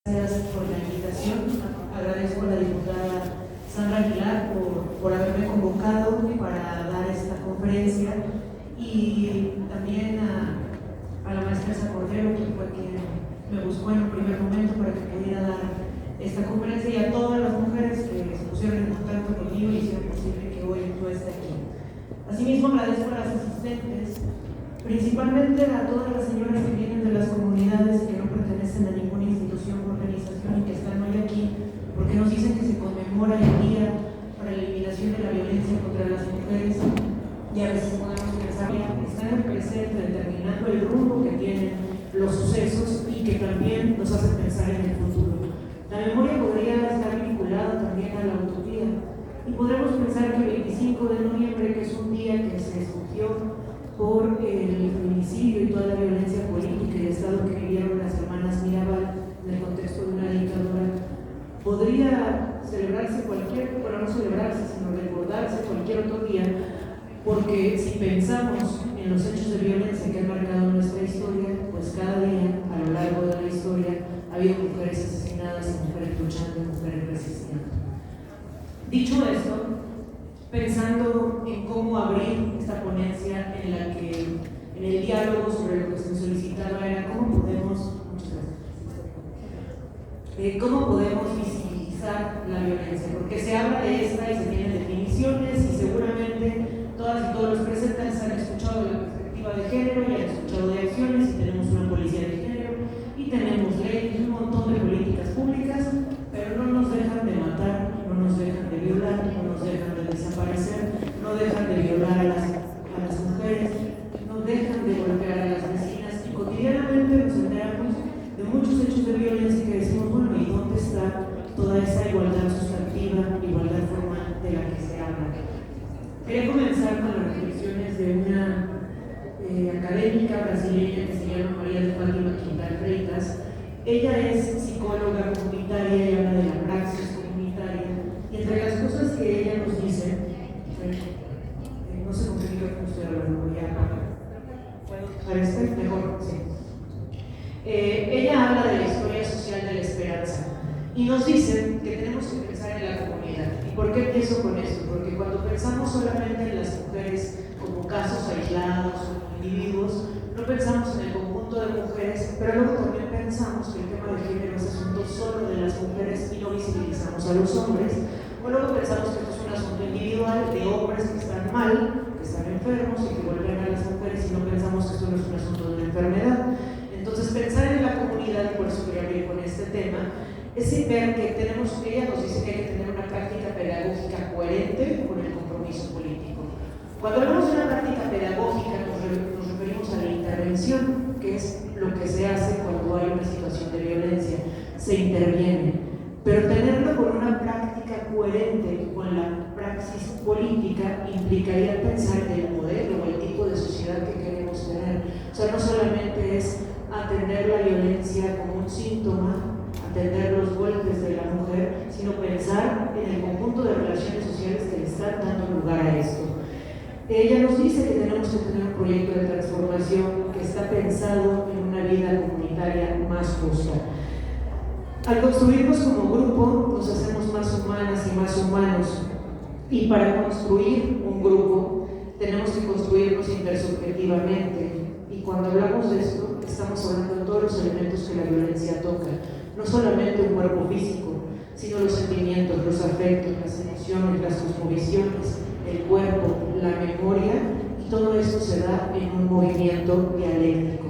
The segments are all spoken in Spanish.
Gracias por la invitación. Agradezco a la diputada Sandra Aguilar por haberme convocado para dar esta conferencia, y también a la maestra Elsa Cordero, que fue quien me buscó en un primer momento para que pudiera dar esta conferencia, y a todas las mujeres que se pusieron en contacto conmigo y hicieron posible que hoy yo esté aquí. Asimismo, agradezco a las asistentes, principalmente a todas las señoras que vienen de las comunidades y que no pertenecen a ninguna institución o organización y que están hoy aquí porque nos dicen que se conmemora el día para la eliminación de la violencia contra las mujeres, y a veces podemos pensar que están en el presente determinando el rumbo que tienen los sucesos y que también nos hacen pensar en el futuro. La memoria podría estar vinculada también a la utopía, y podremos pensar que el 25 de noviembre, que es un día que se escogió por el feminicidio y toda la violencia política y de Estado que vivieron las hermanas Mirabal en el contexto de una dictadura, podría celebrarse no celebrarse, sino recordarse cualquier otro día, porque si pensamos en los hechos de violencia que han marcado nuestra historia, pues cada día, a lo largo de la historia, ha habido mujeres asesinadas y mujeres luchando y mujeres resistiendo. Dicho esto, pensando en cómo abrir esta ponencia en la que, en el diálogo sobre lo que se solicitaba era cómo podemos visibilizar la violencia, porque se habla de esta y se tienen definiciones, y seguramente todas y todos los presentes han escuchado de la perspectiva de género y han escuchado de acciones, y tenemos una policía de género y tenemos leyes y un montón de políticas públicas, pero no nos dejan de matar, no nos dejan de violar, no nos dejan de desaparecer, no dejan de violar a las mujeres, no dejan de golpear a las vecinas, y cotidianamente nos enteramos de muchos hechos de violencia que decimos, bueno, ¿y dónde está toda esa igualdad sustantiva, igualdad formal de la que se habla? Quería comenzar con las reflexiones de una académica brasileña que se llama María de Fátima Quintal Freitas. Ella es psicóloga comunitaria y habla de la praxis comunitaria, y entre las cosas que ella nos dice, no sé con qué micrófono estoy hablando, voy a apagar. ¿Puedo dejar este? Mejor, sí. Ella habla de la historia social de la esperanza y nos dice que tenemos que pensar en la comunidad. ¿Y por qué empiezo con esto? Porque cuando pensamos solamente en las mujeres como casos aislados o como individuos, no pensamos en el conjunto de mujeres, pero luego también pensamos que el tema de género es asunto solo de las mujeres y no visibilizamos a los hombres, o luego pensamos que esto es un asunto individual de hombres que están mal, que están enfermos y que golpean a las mujeres, y no pensamos que esto no es un asunto de una enfermedad. Entonces, pensar en la comunidad, y por eso quería abrir con este tema, es ver que ella nos dice que hay que tener una práctica pedagógica coherente con el compromiso político. Cuando hablamos de una práctica pedagógica, nos referimos a la intervención, que es lo que se hace cuando hay una situación de violencia, se interviene. Pero tenerlo con una práctica coherente con la praxis política implicaría pensar en el modelo o el tipo de sociedad que queremos tener. O sea, no solamente es atender la violencia como un síntoma, atender los golpes de la mujer, sino pensar en el conjunto de relaciones sociales que le están dando lugar a esto. Ella nos dice que tenemos que tener un proyecto de transformación que está pensado en una vida comunitaria más justa. Al construirnos como grupo, nos hacemos más humanas y más humanos, y para construir un grupo tenemos que construirnos intersubjetivamente. Y cuando hablamos de esto, estamos hablando de todos los elementos que la violencia toca, no solamente un cuerpo físico, sino los sentimientos, los afectos, las emociones, las cosmovisiones, el cuerpo, la memoria, y todo esto se da en un movimiento dialéctico.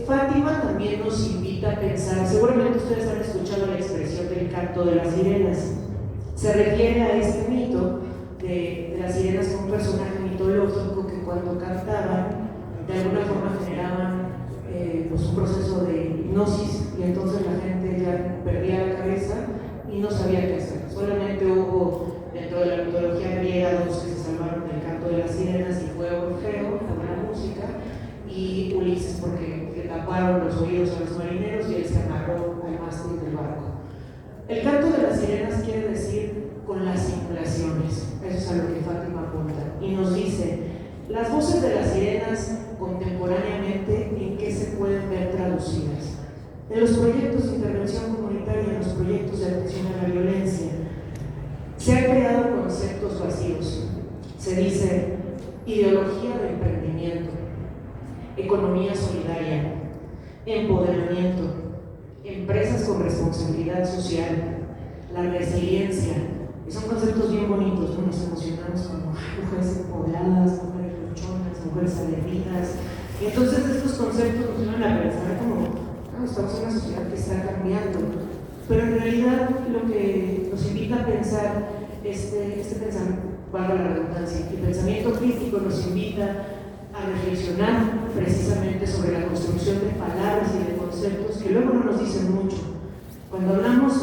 Fátima también nos invita a pensar, seguramente ustedes han escuchado la expresión del canto de las sirenas. Se refiere a este mito de las sirenas como un personaje mitológico que cuando cantaban, de alguna forma generaban un proceso de hipnosis, y entonces la gente ya perdía la cabeza y no sabía qué hacer. Solamente hubo dentro de la mitología griega dos que se salvaron del canto de las sirenas, y fue Orfeo con la música, y Ulises porque le taparon los oídos a los marineros y él se amarró al mástil del barco. El canto de las sirenas quiere decir con las simulaciones, eso es a lo que Fátima apunta, y nos dice, las voces de las sirenas contemporáneamente, ¿en qué se pueden ver traducidas? En los proyectos de intervención comunitaria, en los proyectos de atención a la violencia, se han creado conceptos vacíos. Se dice ideología de emprendimiento, economía solidaria, empoderamiento, empresas con responsabilidad social, la resiliencia, y son conceptos bien bonitos, ¿no? Nos emocionamos como mujeres empoderadas, mujeres luchonas, mujeres aguerridas, y entonces estos conceptos nos llevan a pensar como estamos en una sociedad que está cambiando, pero en realidad lo que nos invita a pensar este pensamiento, valga la redundancia, el pensamiento crítico nos invita a reflexionar precisamente sobre la construcción de palabras y de conceptos que luego no nos dicen mucho. Cuando hablamos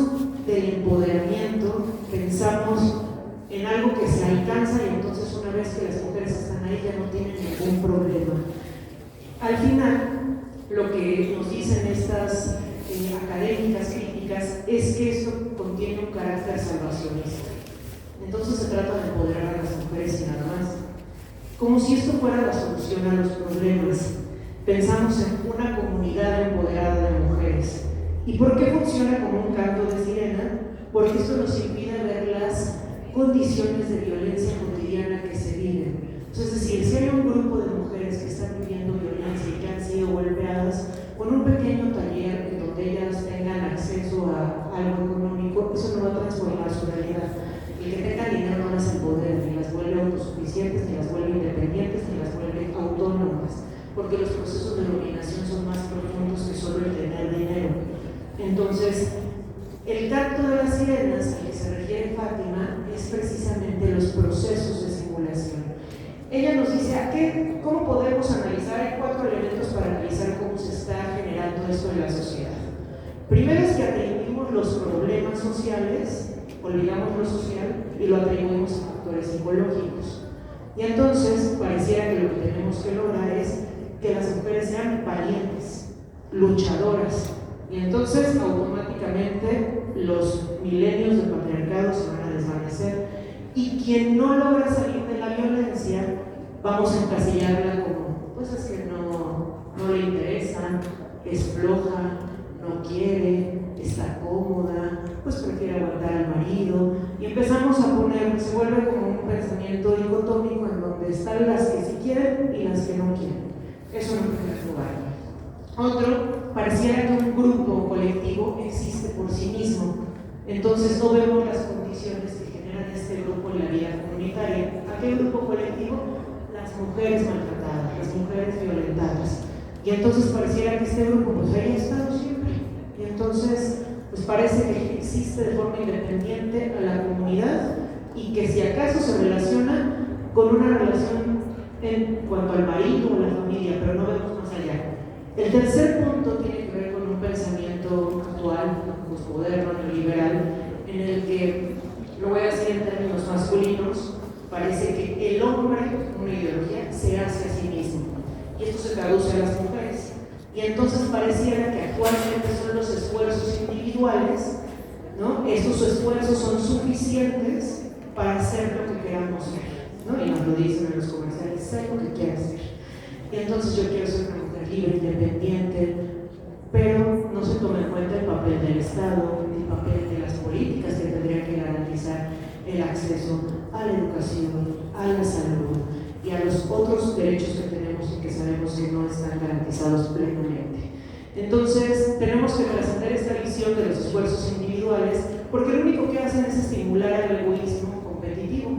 del empoderamiento, pensamos en algo que se alcanza y entonces una vez que las mujeres están ahí ya no tienen ningún problema. Al final, lo que nos dicen estas académicas críticas es que esto contiene un carácter salvacionista. Entonces se trata de empoderar a las mujeres y nada más. Como si esto fuera la solución a los problemas. Pensamos en una comunidad empoderada de mujeres. ¿Y por qué funciona como un canto de sirena? Porque esto nos impide ver las condiciones de violencia cotidiana que se viven. Es decir, si hay un grupo de mujeres que están viviendo violencia y que han sido golpeadas, con un pequeño taller en donde ellas tengan acceso a algo económico, eso no va a transformar su realidad. El que tenga dinero no las empodera, ni las vuelve autosuficientes, ni las vuelve independientes, ni las vuelve autónomas, porque los procesos de dominación son más profundos que solo el tener dinero. Entonces, el canto de las sirenas al que se refiere Fátima es precisamente los procesos de simulación. Ella nos dice, ¿cómo podemos analizar? Hay 4 elementos para analizar cómo se está generando esto en la sociedad. Primero es que atribuimos los problemas sociales, olvidamos lo social y lo atribuimos a factores psicológicos. Y entonces pareciera que lo que tenemos que lograr es que las mujeres sean valientes, luchadoras, y entonces automáticamente los milenios de patriarcado se van a desvanecer, y quien no logra salir de la violencia, vamos a encasillarla como, pues es que no le interesa, es floja, no quiere, está cómoda, pues prefiere aguantar al marido, y empezamos a poner, se vuelve como un pensamiento dicotómico en donde están las que sí quieren y las que no quieren. Eso no tiene lugar. Otro, pareciera que un grupo colectivo existe por sí mismo, entonces no vemos las condiciones que generan este grupo en la vida comunitaria. ¿A qué grupo colectivo? Las mujeres maltratadas, las mujeres violentadas. Y entonces pareciera que este grupo pues ahí ha estado siempre. Y entonces pues parece que existe de forma independiente a la comunidad y que si acaso se relaciona con una relación en cuanto al marido o la familia, pero no vemos más allá. El tercer punto tiene que ver con un pensamiento actual, posmoderno, neoliberal, en el que, lo voy a decir en términos masculinos, parece que el hombre, una ideología, se hace a sí mismo. Y esto se traduce a las mujeres. Y entonces pareciera que actualmente son los esfuerzos individuales, ¿no? Estos esfuerzos son suficientes para hacer lo que queramos ser, ¿no? Y nos lo dicen en los comerciales, sé lo que quieras ser. Y entonces yo quiero ser una mujer libre, independiente, pero no se toma en cuenta el papel del Estado, el papel de las políticas que tendrían que garantizar el acceso a la educación, a la salud y a los otros derechos que tenemos y que sabemos que no están garantizados plenamente. Entonces, tenemos que trascender esta visión de los esfuerzos individuales, porque lo único que hacen es estimular el egoísmo competitivo,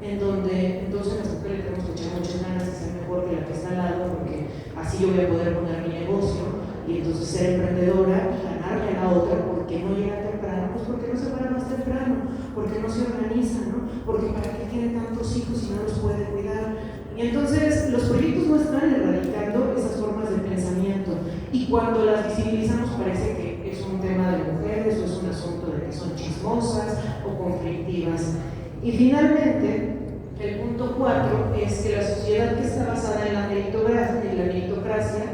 en donde entonces las mujeres tenemos que echar muchas ganas de ser mejor que la que está al lado, porque así yo voy a poder poner mi negocio y entonces ser emprendedora y ganarle a la otra. Porque no llega temprano, pues porque no se para más temprano, porque no se organiza, ¿no? Porque para qué tiene tantos hijos y no los puede cuidar. Y entonces los proyectos no están erradicando esas formas de pensamiento, y cuando las visibilizamos parece que es un tema de mujeres o es un asunto de que son chismosas o conflictivas. Y finalmente, el punto 4 es que la sociedad que está basada en la meritocracia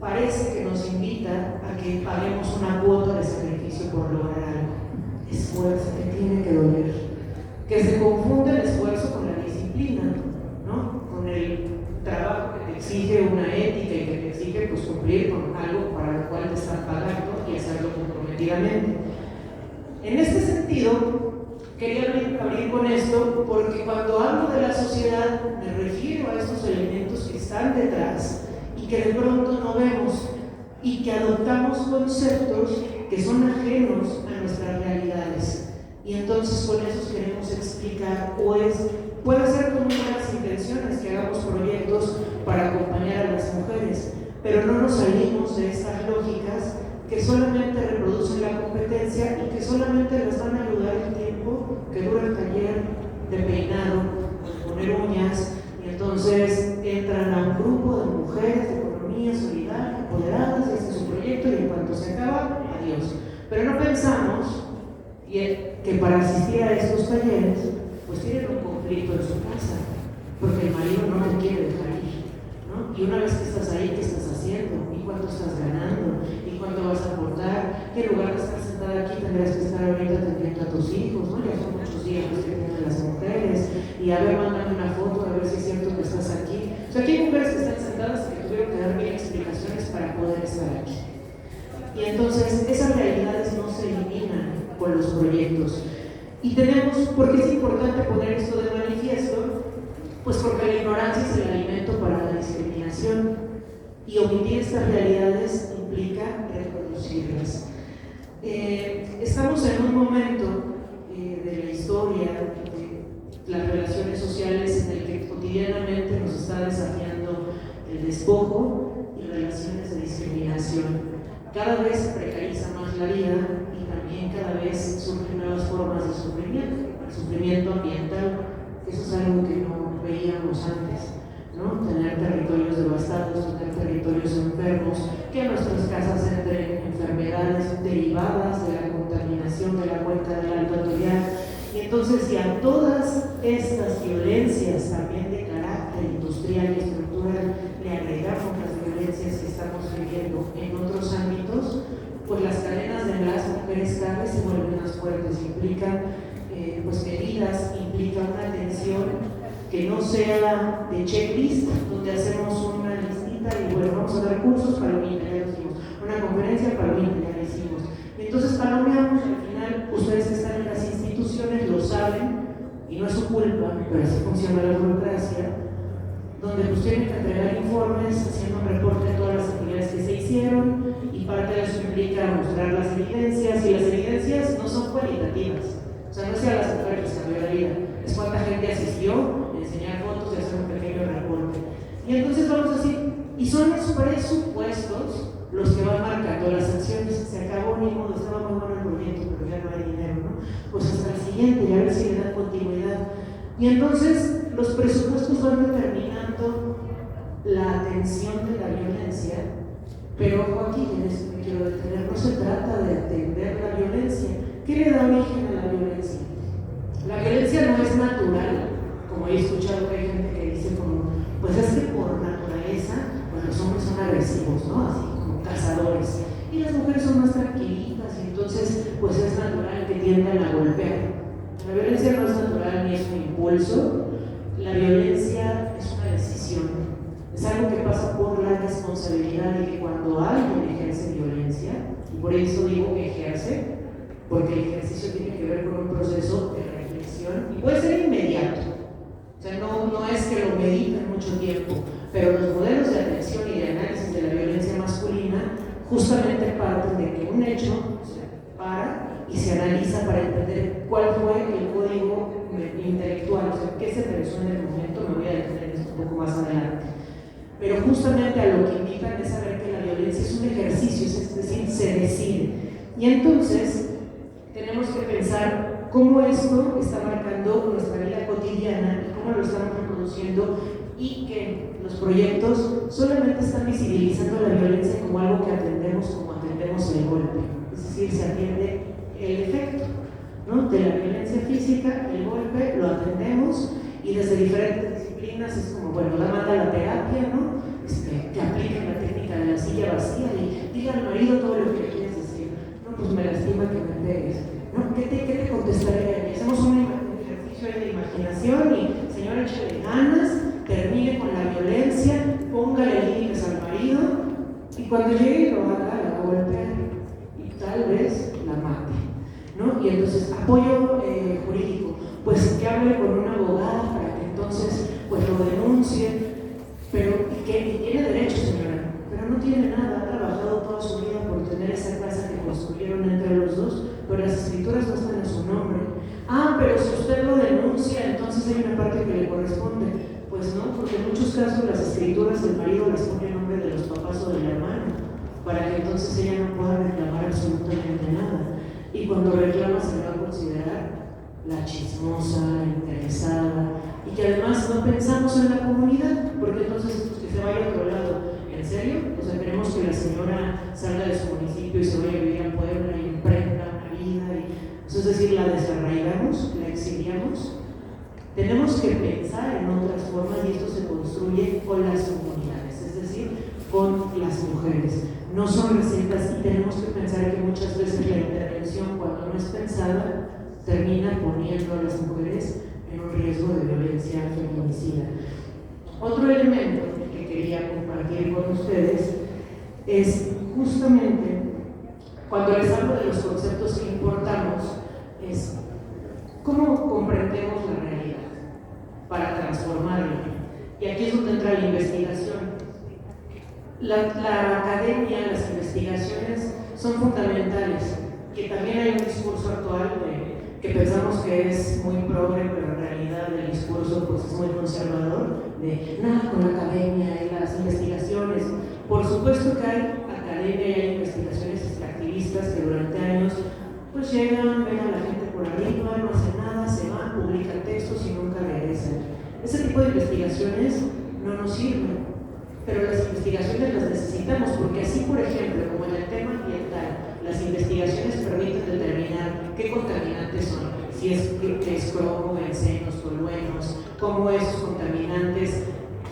parece que nos invita a que paguemos una cuota de sacrificio por lograr algo. Esfuerzo que tiene que doler, que se confunde el esfuerzo con la disciplina, ¿no? Con el trabajo que te exige una ética y que te exige pues cumplir con algo para lo cual te están pagando, repetidamente. En este sentido, quería abrir con esto porque cuando hablo de la sociedad me refiero a estos elementos que están detrás y que de pronto no vemos y que adoptamos conceptos que son ajenos a nuestras realidades. Y entonces con esos queremos explicar, puede ser con buenas intenciones que hagamos proyectos para acompañar a las mujeres, pero no nos salimos de estas lógicas que solamente reproducen la competencia y que solamente les van a ayudar el tiempo que dura el taller de peinado, de poner uñas, y entonces entran a un grupo de mujeres de economía solidaria, empoderadas, este es su proyecto y en cuanto se acaba, adiós. Pero no pensamos que para asistir a estos talleres, pues tienen un conflicto en su casa, porque el marido no te quiere dejar ir, ¿no? Y una vez que estás ahí, ¿qué estás haciendo? ¿Y cuánto estás ganando? ¿Y cuánto vas a aportar? ¿Qué lugar de estar sentada aquí tendrías que estar ahorita atendiendo a tus hijos? ¿No? Ya son muchos días los que tienen las mujeres, y a ver, mándame una foto, a ver si es cierto que estás aquí. O sea, aquí hay mujeres que están sentadas que tuvieron que dar mil explicaciones para poder estar aquí. Y entonces esas realidades no se eliminan con los proyectos. Y porque es importante poner esto de manifiesto, pues porque la ignorancia es el alimento para la discriminación, y omitir estas realidades implica reproducirlas. Estamos en un momento de la historia, de las relaciones sociales, en el que cotidianamente nos está desafiando el despojo y relaciones de discriminación. Cada vez se precariza más la vida y también cada vez surgen nuevas formas de sufrimiento, el sufrimiento ambiental, eso es algo que no veíamos antes, ¿no? Tener territorios devastados, tener territorios enfermos, que a nuestras casas entren enfermedades derivadas de la contaminación de la cuenca del Alto Atoyac. Y entonces, si a todas estas violencias también de carácter industrial y estructural le agregamos las violencias que estamos viviendo en otros ámbitos, pues las cadenas de las mujeres cada vez se vuelven más fuertes, implican pues medidas, implica una atención que no sea de checklist, donde hacemos una listita y bueno, vamos a dar cursos, palomita, ya lo hicimos, una conferencia, palomita, ya lo hicimos. Entonces palomeamos, al final ustedes que están en las instituciones lo saben, y no es su culpa, pero así funciona la burocracia, donde pues tienen que entregar informes, haciendo un reporte de todas las actividades que se hicieron, y parte de eso implica mostrar las evidencias, y las evidencias no son cualitativas. O sea, no es a las mujeres les cambió la vida, es cuánta gente asistió, enseñar fotos y hacer un pequeño reporte. Y entonces vamos así, y son los presupuestos los que van marcando las acciones. Se acabó, ni modo, estaba muy bueno el proyecto, pero ya no hay dinero, ¿no? Pues hasta el siguiente, y a ver si le dan continuidad. Y entonces los presupuestos van determinando la atención de la violencia, pero ojo aquí, en eso me quiero detener, no se trata de atender la violencia. ¿Qué le da origen a la violencia? La violencia no es natural, como he escuchado que hay gente que dice como, pues es que por naturaleza, pues los hombres son agresivos, ¿no? Así como cazadores, y las mujeres son más tranquilitas, y entonces pues es natural que tiendan a golpear. La violencia no es natural ni es un impulso, la violencia es una decisión, es algo que pasa por la responsabilidad de que cuando alguien ejerce violencia, y por eso digo que ejerce, porque el ejercicio tiene que ver con un proceso de reflexión y puede ser inmediato, o sea, no es que lo mediten mucho tiempo, pero los modelos de atención y de análisis de la violencia masculina justamente parten de que un hecho se para y se analiza para entender cuál fue el código intelectual, o sea, qué se pensó en el momento. Me voy a detener en esto un poco más adelante. Pero justamente a lo que invitan es saber que la violencia es un ejercicio, es decir, se decide. Y entonces tenemos que pensar cómo esto está marcando nuestra vida cotidiana y cómo lo estamos reproduciendo, y que los proyectos solamente están visibilizando la violencia como algo que atendemos como atendemos el golpe, es decir, se atiende el efecto, ¿no? De la violencia física, el golpe lo atendemos, y desde diferentes disciplinas es como, bueno, manda la terapia, ¿no? Que apliquen la técnica de la silla vacía y diga al marido todo lo que quieres decir. No, pues me lastima que me pegues, ¿no? ¿Qué te contestaré? Y hacemos un ejercicio de imaginación y, señor, échale ganas, termine con la violencia, póngale límites al marido, y cuando llegue lo haga, la golpea, y tal vez la mate, ¿no? Y entonces, apoyo jurídico, pues que hable con una abogada para que entonces pues lo denuncie, pero y tiene derecho, señora, pero no tiene nada, ha trabajado toda su vida por tener esa casa que construyeron entre los dos, pero las escrituras no están a su nombre. Ah, pero si usted lo denuncia, entonces hay una parte que le corresponde. Pues no, porque en muchos casos las escrituras del marido las pone en nombre de los papás o del hermano, para que entonces ella no pueda reclamar absolutamente nada. Y cuando reclama se le va a considerar la chismosa, la interesada, y que además no pensamos en la comunidad, porque entonces pues, que se vaya a otro lado. ¿En serio? O sea, queremos que la señora salga de su municipio y se vaya a vivir a Puebla y emprenda una vida, es decir, la desarraigamos, la exiliamos. Tenemos que pensar en otras formas y esto se construye con las comunidades, es decir, con las mujeres. No son recetas y tenemos que pensar que muchas veces la intervención, cuando no es pensada, termina poniendo a las mujeres en un riesgo de violencia feminicida. Otro elemento que quería compartir con ustedes es justamente cuando les hablo de los conceptos que importamos, es cómo comprendemos la realidad para transformarla. Y aquí es donde entra la investigación. La academia, las investigaciones son fundamentales, que también hay un discurso actual que pensamos que es muy progre, pero en realidad el discurso pues, es muy conservador, de nada con la academia y las investigaciones. Por supuesto que hay academia y hay investigaciones extractivistas que durante años pues llegan, ven a la gente por arriba, no hacen nada, se van, publican textos y nunca regresan. Ese tipo de investigaciones no nos sirven, pero las investigaciones las necesitamos porque así, por ejemplo, como en el tema ambiental, las investigaciones permiten determinar qué contaminantes son, si es cromo, bencenos, toluenos, cómo esos contaminantes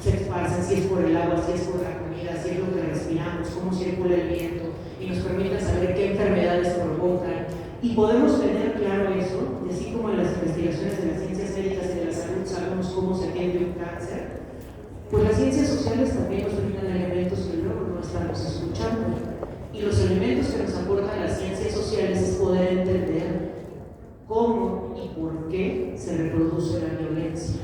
se esparcen, si es por el agua, si es por la comida, si es lo que respiramos, cómo circula el viento, y nos permiten saber qué enfermedades provocan. Y podemos tener claro eso, y así como en las investigaciones de las ciencias médicas y de la salud sabemos cómo se atiende un cáncer, pues las ciencias sociales también nos brindan elementos que luego no estamos escuchando. Y los elementos que nos aportan las ciencias sociales es poder entender cómo y por qué se reproduce la violencia.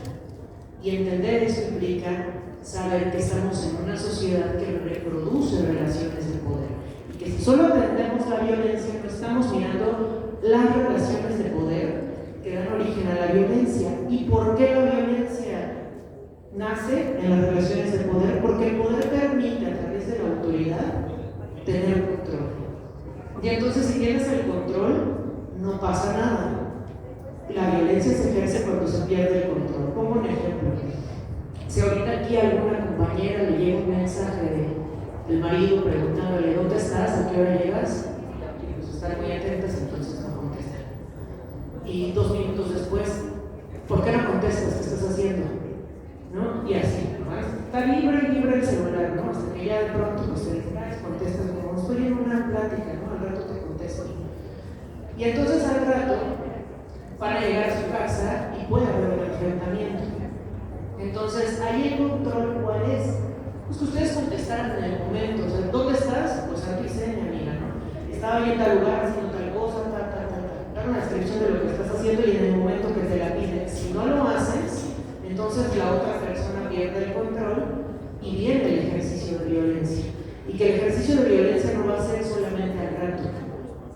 Y entender eso implica saber que estamos en una sociedad que reproduce relaciones de poder. Y que si solo atendemos la violencia, no estamos mirando las relaciones de poder que dan origen a la violencia. ¿Y por qué la violencia nace en las relaciones de poder? Porque el poder permite a través de la autoridad tener control. Y entonces si tienes el control, no pasa nada. La violencia se ejerce cuando se pierde el control. Pongo un ejemplo. Si ahorita aquí a alguna compañera le llega un mensaje del marido preguntándole ¿dónde estás? ¿A qué hora llegas? Y pues están muy atentas, entonces no contestan. Y 2 minutos después, ¿por qué no contestas? ¿Qué estás haciendo? ¿No? Y así, ¿no? Está libre el celular, ¿no? Hasta que ya de pronto pues, te distraes, contestas como estoy en una plática, ¿no? Al rato te contesto. Y entonces al rato van a llegar a su casa y puede haber un enfrentamiento. Entonces, ahí el control, ¿cuál es? Pues que ustedes contestaran en el momento. O sea, ¿dónde estás? Pues aquí sé, mi amiga, ¿no? Estaba ahí en tal lugar haciendo tal cosa, dar una descripción de lo que estás haciendo y en el momento que te la piden. Si no lo haces, entonces la otra persona pierde el control y viene el ejercicio de violencia. Y que el ejercicio de violencia no va a ser solamente al rato.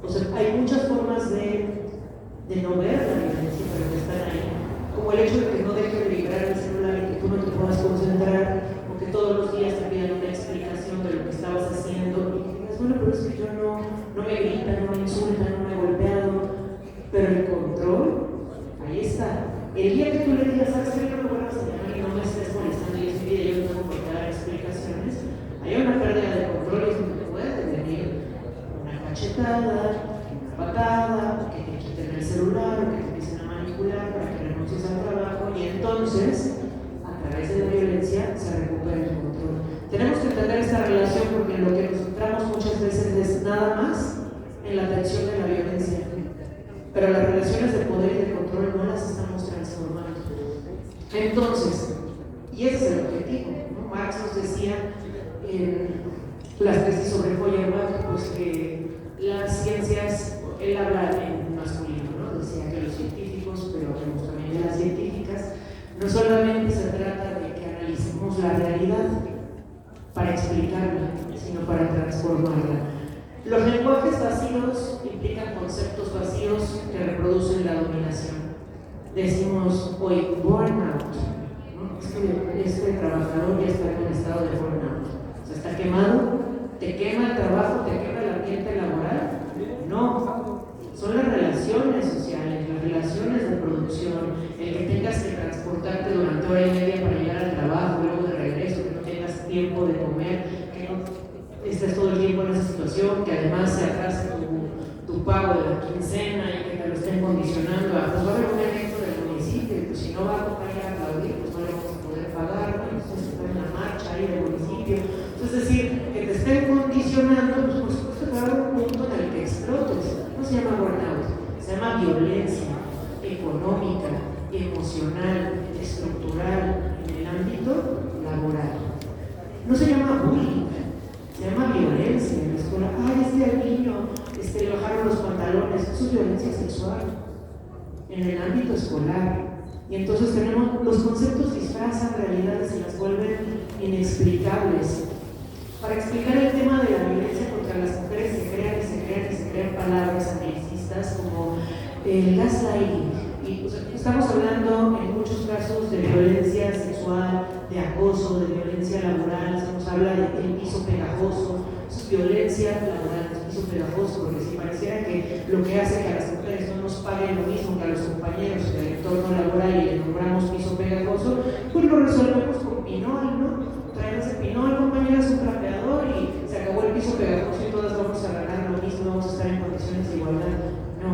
O sea, hay muchas formas de no ver la violencia, pero que están ahí. Como el hecho de que no deje de vibrar el celular y que tú no te puedas concentrar, o que todos los días te pidan una explicación de lo que estabas haciendo, y que digas, bueno, pero es que yo no me gritan, no me insultan, no me he golpeado, pero el control, ahí está. El día que tú le digas, ¿sabes qué? No me vuelvas a llamar y no me estés molestando y es mi vida, yo no tengo por qué dar explicaciones, hay una pérdida de control y es donde puede venir una cachetada, una patada, que te quiten el celular, o que te empiecen a manipular para que renuncies al trabajo, y entonces, a través de la violencia, se recupera el control. Tenemos que entender esta relación porque en lo que nos centramos muchas veces es nada más en la atención de la violencia, pero las relaciones de poder y de control no las estamos transformando. Entonces, y ese es el objetivo, ¿no? Marx nos decía en las tesis sobre Feuerbach, pues que las ciencias, él habla en masculino, ¿no? Decía que los científicos, pero hablamos también de las científicas, no solamente se trata de que analicemos la realidad para explicarla, sino para transformarla. Los lenguajes vacíos implican conceptos vacíos que reproducen la dominación. Decimos hoy burnout, ¿no? Este trabajador ya está en un estado de burnout, o sea, está quemado. ¿Te quema el trabajo? ¿Te quema el ambiente laboral? No, son las relaciones sociales, las relaciones de producción, el que tengas que transportarte durante hora y media para llegar al trabajo, luego de regreso, que no tengas tiempo de comer, que no estés todo el tiempo en esa situación, que además se atrase tu pago de la quincena y que te lo estén condicionando a, pues va a haber un evento del municipio, pues si no va a acompañar a aplaudir, pues no le vamos a poder pagar, ¿no? Entonces está en la marcha ahí del municipio. Es decir, que te estén condicionando, pues por supuesto que va a haber un punto en el que explotes. No se llama burnout, se llama violencia económica, emocional, estructural en el ámbito laboral. No se llama bullying, se llama violencia en la escuela. Ay, al niño le bajaron los pantalones, eso es violencia sexual en el ámbito escolar. Y entonces los conceptos disfrazan realidades y las vuelven inexplicables. Para explicar el tema de la violencia contra las mujeres se crean palabras anglicistas como gaslighting. Y, o sea, estamos hablando en muchos casos de violencia sexual, de acoso, de violencia laboral. Se nos habla del piso pegajoso. Eso es violencia laboral, es piso pegajoso, porque si pareciera que lo que hace que a las mujeres no nos paguen lo mismo que a los compañeros del entorno laboral y le nombramos piso pegajoso, pues lo resolvemos con pinol, ¿no? Traen ese pinol, compañera, es un trapeador y se acabó el piso pegajoso y todas vamos a ganar lo mismo, vamos a estar en condiciones de igualdad. No,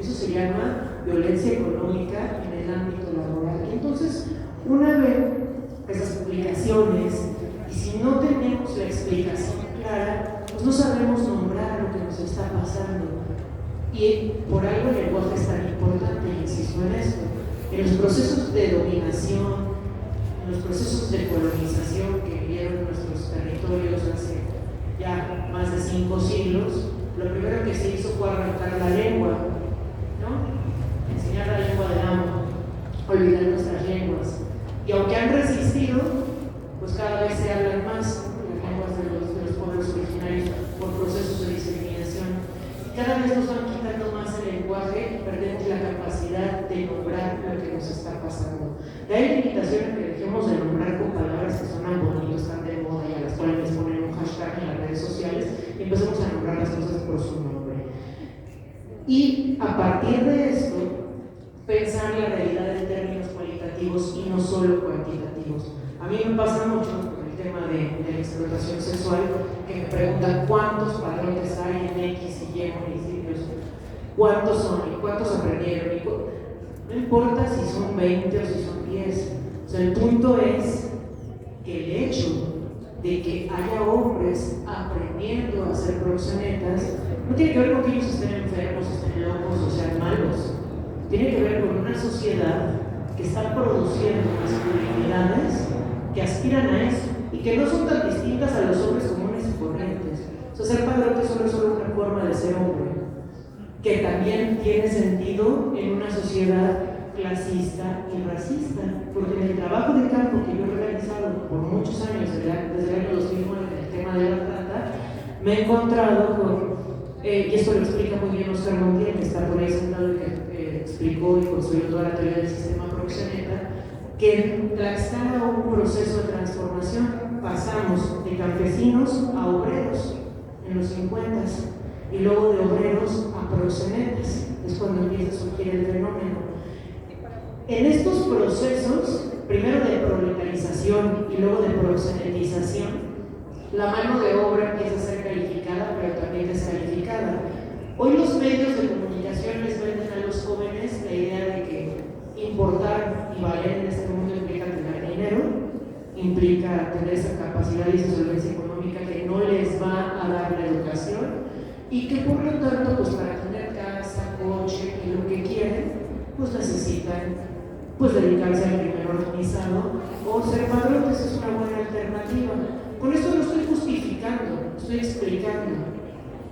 eso se llama violencia económica en el ámbito laboral. Y entonces, una vez esas publicaciones, y si no tenemos la explicación clara, pues no sabemos nombrar lo que nos está pasando. Y por algo el lenguaje es tan importante, insisto en esto. En los procesos de dominación, en los procesos de colonización que vivieron nuestros territorios hace ya más de 5 siglos, lo primero que se hizo fue arrancar la lengua, ¿no? Enseñar la lengua del amo, olvidar nuestras lenguas. Y aunque han resistido, pues cada vez se hablan más las lenguas de los pueblos originarios por procesos de discriminación. Y cada vez nos van quitando más el lenguaje y perdemos la capacidad de nombrar lo que nos está pasando. De ahí la invitación a que dejemos de nombrar con palabras que suenan bonitas, están de moda y a las cuales les ponen un hashtag en las redes sociales y empecemos a nombrar las cosas por su nombre. Y a partir de esto, pensar la realidad en términos cualitativos y no solo cuantitativos. A mí me pasa mucho con el tema de la explotación sexual, que me preguntan cuántos padrotes hay en X y Y municipios, cuántos son y cuántos aprendieron. No importa si son 20 o si son 10. O sea, el punto es que el hecho de que haya hombres aprendiendo a ser proxenetas no tiene que ver con que ellos estén enfermos, estén locos o sean malos. Tiene que ver con una sociedad que está produciendo masculinidades que aspiran a eso y que no son tan distintas a los hombres comunes y corrientes. O sea, ser padrote solo es una forma de ser hombre, que también tiene sentido en una sociedad clasista y racista, porque en el trabajo de campo que yo he realizado por muchos años, desde el año 2009, en el tema de la trata, me he encontrado con, y esto lo explica muy bien Oscar Montiel, que está por ahí sentado y que explicó y construyó toda la teoría del sistema proxeneta, que en Tlaxcala hubo un proceso de transformación. Pasamos de campesinos a obreros en los 50s y luego de obreros a proxenetas. Es cuando empieza a surgir el fenómeno. En estos procesos, primero de proletarización y luego de proxenetización, la mano de obra empieza a ser calificada, pero también descalificada. Hoy los medios de comunicación les venden a los jóvenes la idea de que importar y valer en este mundo implica tener dinero, implica tener esa capacidad y esa solvencia económica que no les va a dar la educación y que por lo tanto, pues para tener casa, coche y lo que quieren, pues necesitan pues dedicarse al crimen organizado o ser padrotes. Es una buena alternativa. Con esto no estoy justificando, estoy explicando,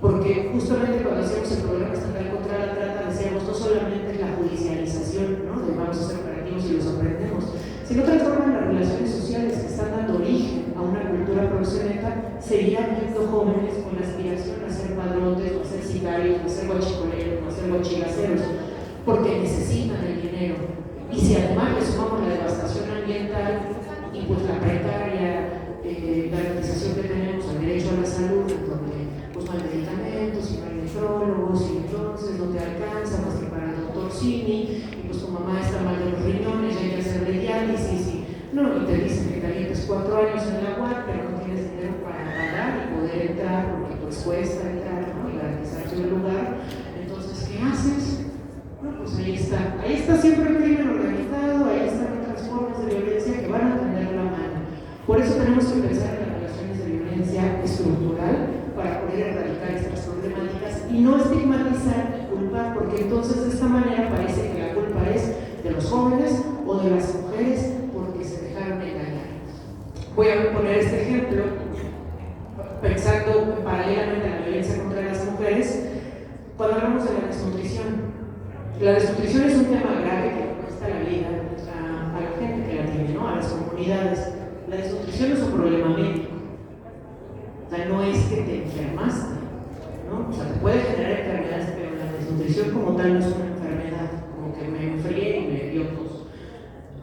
porque justamente cuando hacemos el programa estatal guachicoleros, no ser guachilaceros, porque necesitan el dinero. Y si además le sumamos la devastación ambiental y pues la precaria garantización que tenemos al derecho a la salud, donde pues no hay medicamentos y no hay nefrólogos y entonces no te alcanza más que para el doctor Simi, y pues tu mamá está mal de los riñones y hay que hacerle diálisis y te dicen que te avientes 4 años en la UAC, pero no tienes dinero para pagar y poder entrar porque pues cuesta entrar, ¿no? Y garantizarse un lugar. Entonces, ¿qué haces? Pues ahí está siempre el crimen organizado, ahí están otras formas de violencia que van a tender la mano. Por eso tenemos que pensar en las relaciones de violencia estructural para poder erradicar estas problemáticas y no estigmatizar y culpar, porque entonces de esta manera parece que la culpa es de los jóvenes o de las mujeres porque se dejaron engañar. Voy a poner este ejemplo pensando paralelamente a la violencia contra las mujeres cuando hablamos de la desnutrición. La desnutrición es un tema grave que cuesta la vida a la gente que la tiene, ¿no? A las comunidades. La desnutrición es un problema médico. O sea, no es que te enfermaste, ¿no? O sea, te puede generar enfermedades, pero la desnutrición como tal no es una enfermedad, como que me enfrié y me dio tos.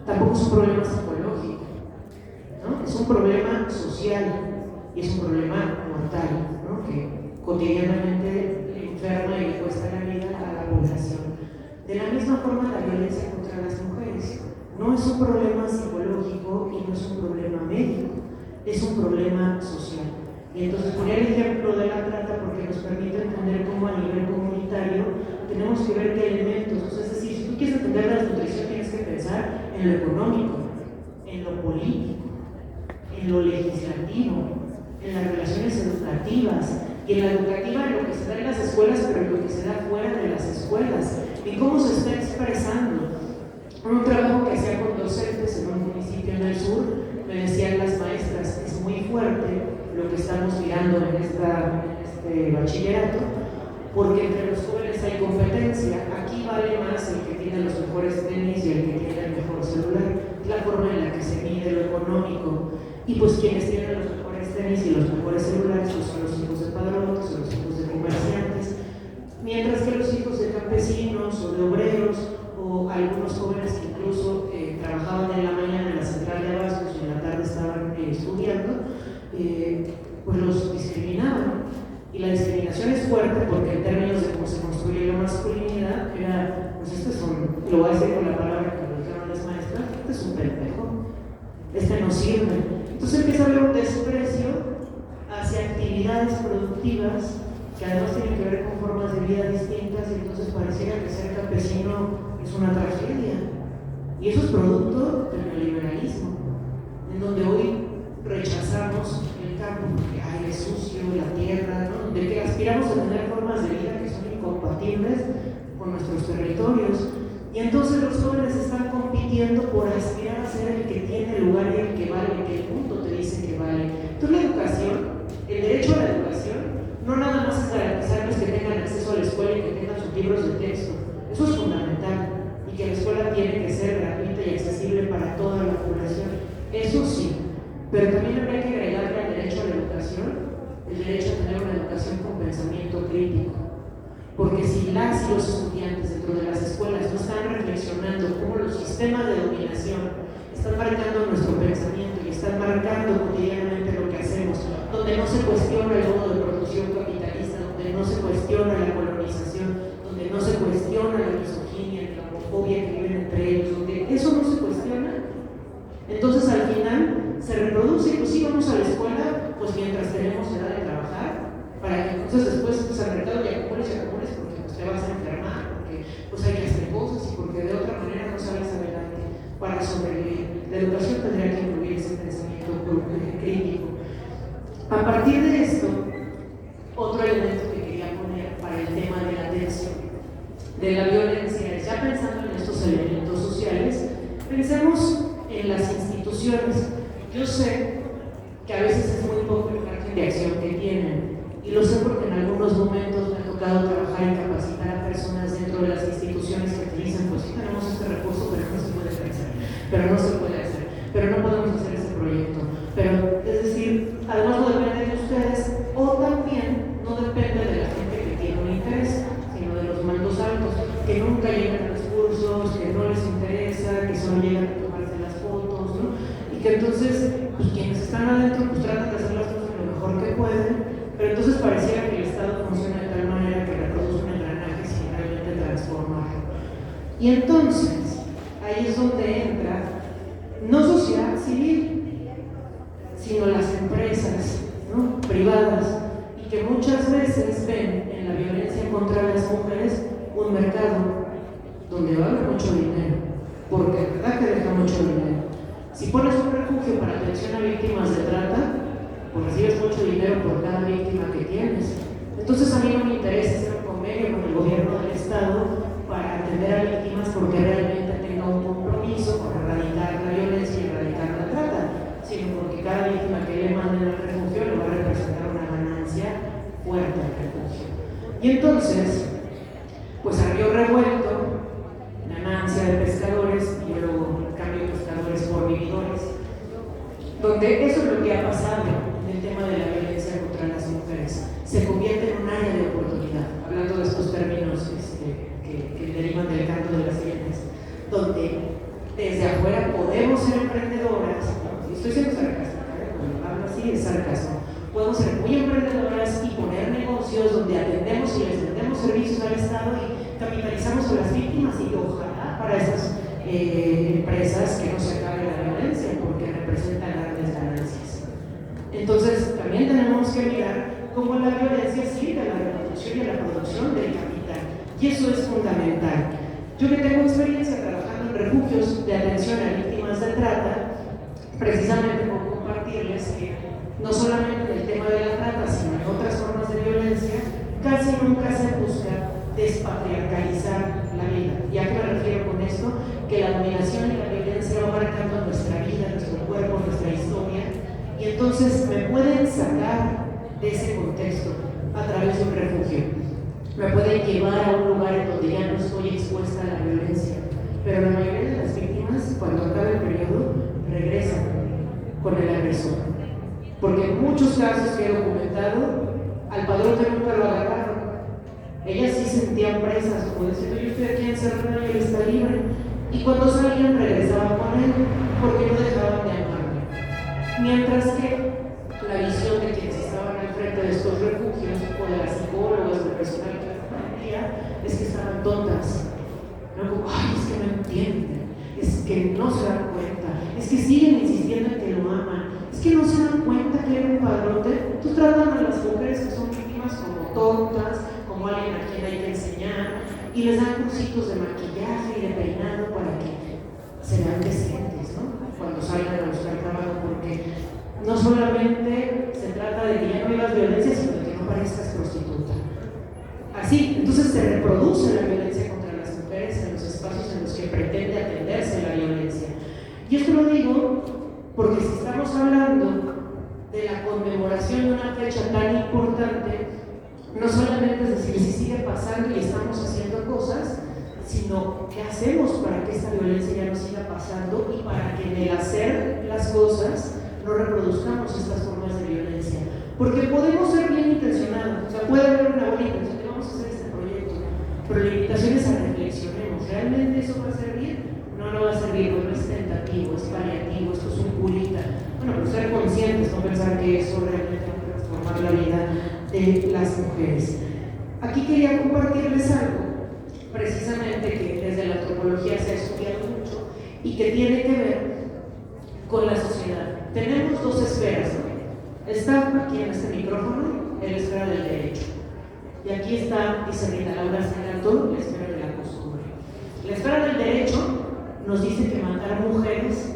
Tampoco es un problema psicológico, ¿no? Es un problema social y es un problema mortal, ¿no? Que cotidianamente enferma y le cuesta la vida a la población. De la misma forma, la violencia contra las mujeres no es un problema psicológico y no es un problema médico, es un problema social. Y entonces poner el ejemplo de la trata porque nos permite entender cómo a nivel comunitario tenemos que ver qué elementos, o sea, es decir, si tú quieres entender la desnutrición tienes que pensar en lo económico, en lo político, en lo legislativo, en las relaciones educativas, y en la educativa en lo que se da en las escuelas, pero en lo que se da fuera de las escuelas, y cómo se está expresando. Un trabajo que hacía con docentes en un municipio en el sur, me decían las maestras, es muy fuerte lo que estamos mirando en este bachillerato, porque entre los jóvenes hay competencia. Aquí vale más el que tiene los mejores tenis y el que tiene el mejor celular, es la forma en la que se mide lo económico. Y pues quienes tienen los mejores tenis y los mejores celulares pues son los hijos de padrones o los hijos de comerciantes, mientras que los hijos de campesinos o de obreros o algunos jóvenes que incluso trabajaban en la mañana en la central de abastos y en la tarde estaban estudiando, pues los discriminaban. Y la discriminación es fuerte porque en términos de cómo se construye la masculinidad era, pues lo voy a decir con la palabra que lo dijeron las maestras, este es un pendejo, este no sirve. Entonces empieza a haber un desprecio hacia actividades productivas que además tienen que ver con formas de vida distintas, y entonces pareciera que ser campesino es una tragedia. Y eso es producto del neoliberalismo, en donde hoy rechazamos el campo porque es sucio, la tierra, ¿no? De que aspiramos a tener formas de vida que son incompatibles con nuestros territorios. Y entonces los jóvenes están compitiendo por aspirar a ser el que tiene lugar y el que vale, que el mundo te dice que vale. Entonces la educación, el derecho a la educación, no nada más es garantizarles que tengan acceso a la escuela y que tengan sus libros de texto. Eso es fundamental. Y que la escuela tiene que ser gratuita y accesible para toda la población. Eso sí. Pero también habría que agregarle al derecho a la educación el derecho a tener una educación con pensamiento crítico. Porque si las y los estudiantes dentro de las escuelas no están reflexionando cómo los sistemas de dominación están marcando nuestro pensamiento y están marcando cotidianamente lo que hacemos, donde no se cuestiona el modo de producción capitalista, donde no se cuestiona la colonización, donde no se cuestiona la misoginia, la homofobia que viven entre ellos, donde eso no se cuestiona, entonces al final se reproduce. Pues sí, vamos a la escuela pues mientras tenemos edad de trabajar, para que entonces después pues, al mercado y acumules porque pues, te vas a enfermar, porque pues hay que hacer cosas y porque de otra manera no sales adelante para sobrevivir. La educación tendría que incluir ese pensamiento crítico. A partir de esto, otro elemento que quería poner para el tema de la atención de la violencia es, ya pensando en estos elementos sociales, pensemos en las instituciones. Yo sé que a veces es muy poco el margen de acción que tienen, y lo sé porque en algunos momentos me ha tocado trabajar y capacitar a personas dentro de las instituciones que te dicen, pues sí tenemos este recurso, pero no se puede hacer, pero no podemos hacer ese proyecto. Pero, es decir, además no depende de ustedes, o también no depende de la gente que tiene un interés, sino Y entonces, ahí es donde entra no sociedad civil, sino las empresas, ¿no?, privadas, y que muchas veces ven en la violencia contra las mujeres un mercado donde va a haber mucho dinero, porque es verdad que deja mucho dinero. Si pones un refugio para atención a víctimas de trata, pues recibes mucho dinero por cada víctima que tienes. Entonces a mí no me interesa hacer un convenio con el gobierno del estado para atender a víctimas porque realmente tenga un compromiso con erradicar la violencia y erradicar la trata, sino porque cada víctima que le manden al refugio le va a representar una ganancia fuerte al refugio. Y entonces, pues a río revuelto, ganancia de pescadores y luego cambio de pescadores por vividores, donde eso es lo que ha pasado en el tema de la violencia contra las mujeres. Se convierte en un área de oportunidad, hablando de estos términos que derivan del canto de las sirenas, donde desde afuera podemos ser emprendedoras, ¿no? Estoy siendo sarcástica, cuando hablo así es sarcasmo, podemos ser muy emprendedoras y poner negocios donde atendemos y les vendemos servicios al Estado y capitalizamos a las víctimas, y ojalá para esas empresas que no se acabe la violencia porque representan grandes ganancias. Entonces también tenemos que mirar cómo la violencia sirve a la reproducción y a la producción del capital, y eso es fundamental. Yo que tengo experiencia trabajando en refugios de atención a víctimas de trata, precisamente por compartirles que no solamente en el tema de la trata, sino en otras formas de violencia, casi nunca se busca despatriarcalizar la vida. ¿Y a qué me refiero con esto? Que la dominación y la violencia va marcando nuestra vida, nuestro cuerpo, nuestra historia, y entonces me pueden sacar de ese contexto a través de un refugio. Me pueden llevar a un lugar en donde ya no estoy expuesta a la violencia, pero la mayoría de las víctimas, cuando acaba el periodo, regresan con el agresor, porque en muchos casos que he documentado, al padrote nunca lo agarraron. Ellas sí se sentían presas, como diciendo, yo estoy aquí encerrada y él está libre, y cuando salían regresaban con él porque no dejaban de amarme. Mientras que la visión de quienes estaban al frente de estos refugios, o de las psicólogas, del personal que las atendía, es que estaban tontas, ¿no? Como, ay, es que no entienden, es que no se dan cuenta, es que siguen insistiendo en que lo aman, es que no se dan cuenta que era un padrote. Entonces tratan a las mujeres que son víctimas como tontas, como alguien a quien hay que enseñar, y les dan cursitos de maquillaje y de peinado para que se vean decentes, ¿no?, cuando salgan a buscar trabajo, porque no solamente se trata de que ya no vivas violencia, sino de que no parezcas prostituta. Así, entonces se reproduce la violencia contra las mujeres en los espacios en los que pretende atenderse la violencia. Y esto lo digo porque si estamos hablando de la conmemoración de una fecha tan importante, no solamente es decir si sigue pasando y estamos haciendo cosas, sino qué hacemos para que esta violencia ya no siga pasando y para que en el hacer las cosas no reproduzcamos estas formas de violencia. Porque podemos ser bien intencionados, o sea, puede haber una buena intención de vamos a hacer este proyecto, pero la invitación es a reflexionemos, ¿realmente eso va a servir? No, no va a servir, no es tentativo, es paliativo, esto es un curita. Bueno, pero ser conscientes, no pensar que eso realmente va a transformar la vida de las mujeres. Aquí quería compartirles algo, precisamente que desde la antropología se ha estudiado mucho y que tiene que ver con la sociedad. Tenemos dos esferas, ¿no? Está aquí en este micrófono, la esfera del derecho. Y aquí está, dice Rita Laura Senato, la esfera de la costumbre. La esfera del derecho nos dice que matar mujeres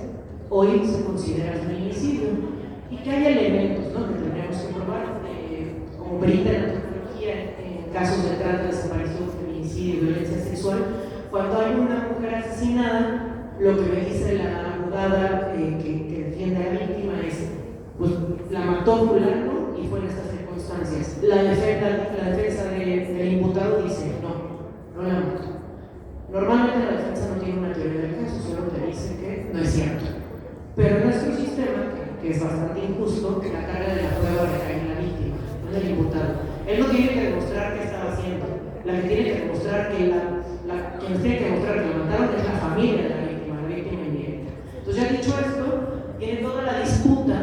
hoy se considera feminicidio y que hay elementos, ¿no?, que tendríamos que probar, como perita en antropología, en casos de trata, desaparición, feminicidio y violencia sexual. Cuando hay una mujer asesinada, lo que me dice la abogada que defiende a la víctima es, pues la mató fulano y fue en estas circunstancias. La defensa del imputado dice, no la mató. Normalmente la defensa no tiene una teoría del caso, solo te dice que no es cierto. Pero en nuestro sistema, que es bastante injusto, que la carga de la prueba recae en la víctima, no en el imputado. Él no tiene que demostrar qué estaba haciendo. La que tiene que demostrar que quien tiene que demostrar que lo mataron es la familia de la víctima indirecta. Entonces, ya dicho esto, viene toda la disputa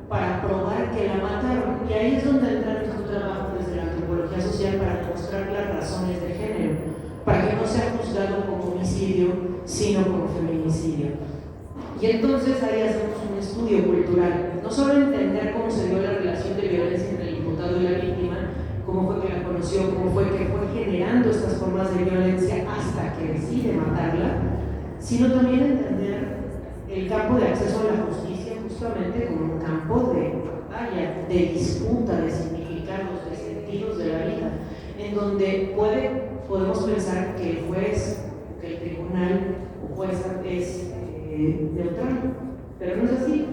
para probar que la mataron. Y ahí es donde entra nuestro trabajo desde la antropología social para demostrar las razones de género, para que no sea juzgado como homicidio homicidio, sino como feminicidio. Y entonces ahí hacemos un estudio cultural, no solo entender cómo se dio la relación de violencia entre el imputado y la víctima, cómo fue que la conoció, cómo fue que fue generando estas formas de violencia hasta que decide matarla, sino también entender el campo de acceso a la justicia justamente como un campo de batalla, de disputa, de significados, de sentidos de la vida, en donde podemos pensar que el juez, que el tribunal o jueza es neutral, pero no es así,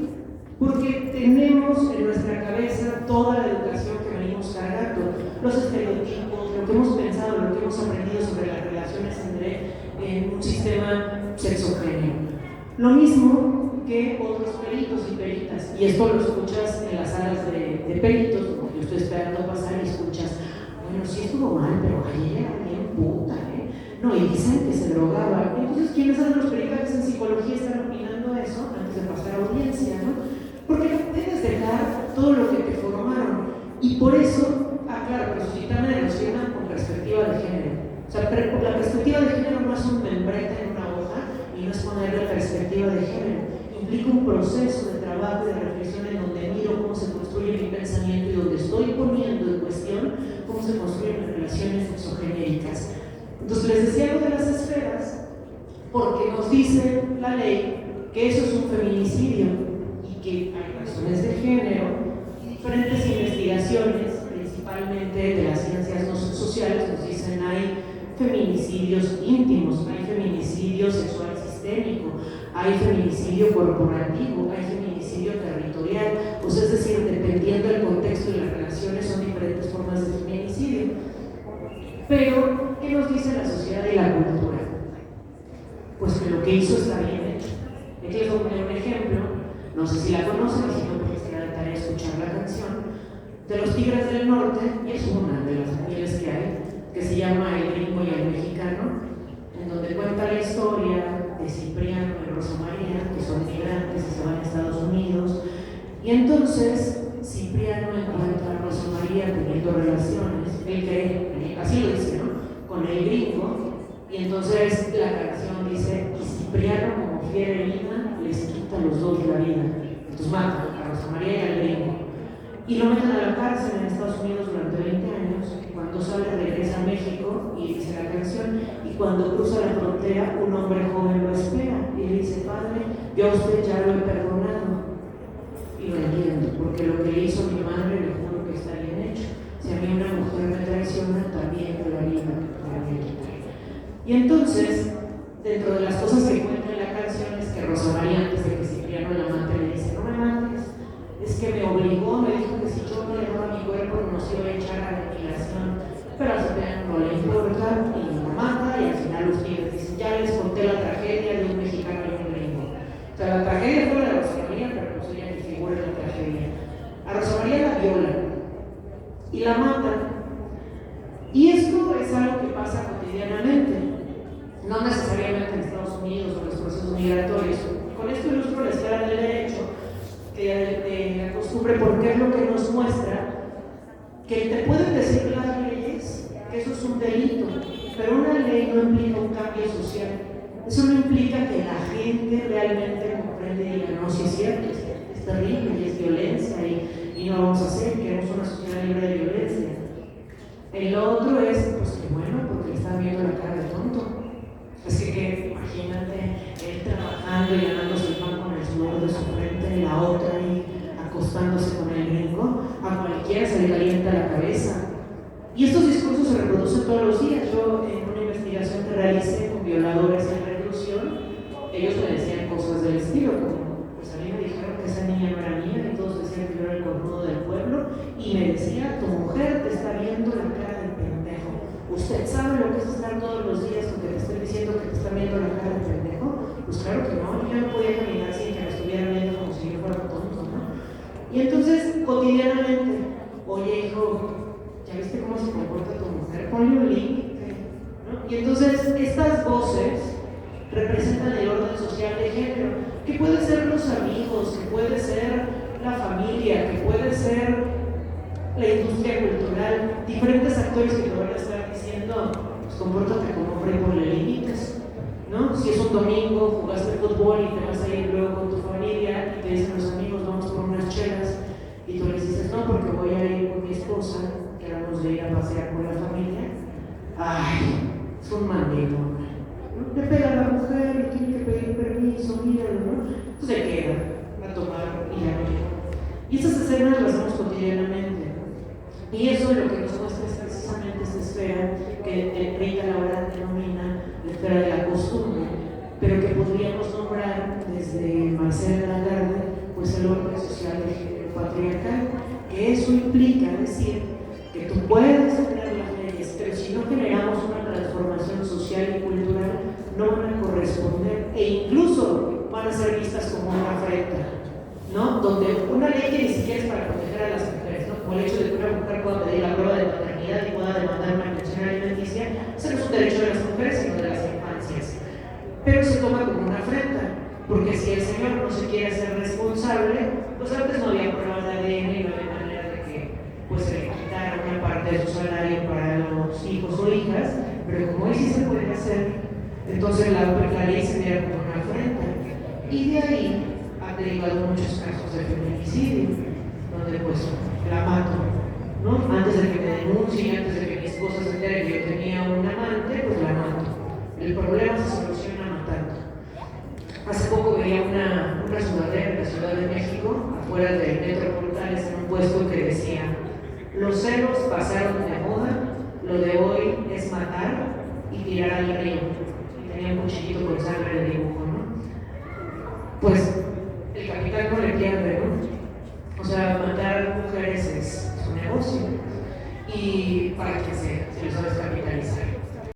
porque tenemos en nuestra cabeza toda la educación que venimos cargando, los estereotipos, lo que hemos pensado, lo que hemos aprendido sobre las relaciones entre un sistema sexogénero. Lo mismo que otros peritos y peritas, y esto lo escuchas en las salas de peritos, como yo estoy esperando pasar y escuchas, bueno, sí estuvo mal, pero ayer era bien puta, no, y dicen que se drogaba. Entonces, ¿quiénes hacen los peritajes en psicología están opinando eso antes de pasar a audiencia, no? Porque no puedes dejar todo lo que te formaron. Y por eso, claro, pero sus dictámenes los firman con perspectiva de género. O sea, la perspectiva de género no es un membrete en una hoja y no es ponerle perspectiva de género. Implica un proceso de trabajo y de reflexión en donde miro cómo se construye mi pensamiento y donde estoy poniendo en cuestión cómo se construyen las relaciones sexogenéricas. Entonces les decía lo de las esferas porque nos dice la ley que eso es un feminicidio y que hay razones de género y diferentes investigaciones, principalmente de las ciencias no sociales, nos dicen hay feminicidios íntimos, hay feminicidio sexual sistémico, hay feminicidio corporativo, hay feminicidio territorial, pues es decir, dependiendo del contexto y las relaciones son diferentes formas de feminicidio. Pero, ¿qué nos dice la sociedad y la cultura? Pues que lo que hizo está bien hecho. Aquí les voy a poner un ejemplo, no sé si la conocen, si no, porque será de tarea escuchar la canción, de los Tigres del Norte, y es una de las miles que hay, que se llama El Gringo y el Mexicano, en donde cuenta la historia de Cipriano y Rosa María, que son migrantes y se van a Estados Unidos, y entonces Cipriano encuentra a Rosa María teniendo relaciones, él cree, así lo dice, ¿no?, con el gringo, y entonces la canción dice, y Cipriano como fiera herida les quita a los dos la vida, entonces mata a Rosa María y al gringo, y lo meten a la cárcel en Estados Unidos durante 20 años, y cuando sale regresa a México, y dice la canción, y cuando cruza la frontera un hombre joven lo espera, y le dice, padre, yo a usted ya lo he perdonado, y lo entiendo, porque lo que le hizo mi madre le juro que está bien hecho. Si a mí una mujer me traiciona, también me lo haría. Y entonces, dentro de las cosas que cuenta en la canción es que Rosa María, antes de que Cipriano la mate, le dice, no me mates, es que me obligó, me dijo que si yo no le daba mi cuerpo nos iba a echar a la aniquilación, pero a Cipriano no le importa y la mata, y al final los tigres dicen, ya les conté la tragedia de un mexicano y un gringo. O sea, la tragedia fue la de Rosa María, pero pues ella ni figura en la tragedia. A Rosa María la violan y la matan. Y esto es algo que pasa cotidianamente, no necesariamente en Estados Unidos o en los procesos migratorios. Con esto ilustro la esfera del derecho, de la costumbre, porque es lo que nos muestra que te pueden decir las leyes que eso es un delito, pero una ley no implica un cambio social. Eso no implica que la gente realmente comprende y diga, no, si es cierto, es terrible y es violencia y no lo vamos a hacer, queremos una sociedad libre de violencia. El otro es, pues que bueno, porque le están viendo la cara de tonto. Es que imagínate él trabajando y ganándose el pan con el sudor de su frente, la otra y acostándose con el gringo, a cualquiera se le calienta la cabeza. Y estos discursos se reproducen todos los días. Yo en una investigación que realicé con violadores en reclusión, ellos me decían cosas del estilo, como, pues a mí me dijeron que esa niña no era mía y todos decían que yo era el cornudo del pueblo, y me decía, tu mujer te está viendo la cara de pendejo. ¿Usted sabe lo que es estar todos los días con que te estén diciendo que te están viendo la cara de pendejo? Pues claro que no, yo no podía caminar sin que me estuvieran viendo como si yo fuera tonto, ¿no? Y entonces, cotidianamente, oye hijo, ¿ya viste cómo se comporta tu mujer? Ponle un límite, ¿no? Y entonces, estas voces representan el orden social de género, que puede ser los amigos, que puede ser la familia, que puede ser la industria cultural, diferentes actores que te van a estar diciendo, pues compórtate como hombre y ponle límites. ¿no? Si es un domingo, jugaste fútbol y te vas a ir luego con tu familia y te dicen los amigos, vamos por unas chelas, y tú les dices, no, porque voy a ir con mi esposa, que vamos a ir a pasear con la familia. Ay, es un mandilón. Le pega a la mujer, y tiene que pedir permiso, míralo, ¿no? Entonces se queda a tomar y ya no llega. Y esas escenas las vemos cotidianamente. Y eso es lo que nos muestra es precisamente esta esfera que Rita Laura denomina la esfera de la costumbre, pero que podríamos nombrar desde Marcela Lagarde, pues el orden social del género patriarcal, que eso implica decir que tú puedes tener las leyes, pero si no generamos una transformación social y cultural, no van a corresponder e incluso van a ser vistas como una afrenta, ¿no? Donde una ley que ni siquiera es para proteger a las mujeres, ¿no? Como el hecho de que una mujer pueda pedir la prueba de paternidad y pueda demandar una pensión alimenticia, eso no es un derecho de las mujeres, sino de las infancias. Pero se toma como una afrenta, porque si el señor no se quiere hacer responsable, pues antes no había pruebas de ADN y no había manera de que pues, se le quitara una parte de su salario para los hijos o hijas, pero como hoy sí se puede hacer, entonces la ley se mira como una afrenta. Y de ahí han derivado muchos casos de feminicidio, donde pues la mato, ¿no? Antes de que me denuncie, antes de que mi esposa se entere que yo tenía un amante, pues la mato. El problema se soluciona matando. Hace poco veía una ciudadela en la Ciudad de México, afuera del Metro Portales, en un puesto que decía: los celos pasaron de moda, lo de hoy es matar y tirar al río. Y tenía un cuchillito con sangre de dibujo, ¿no? Pues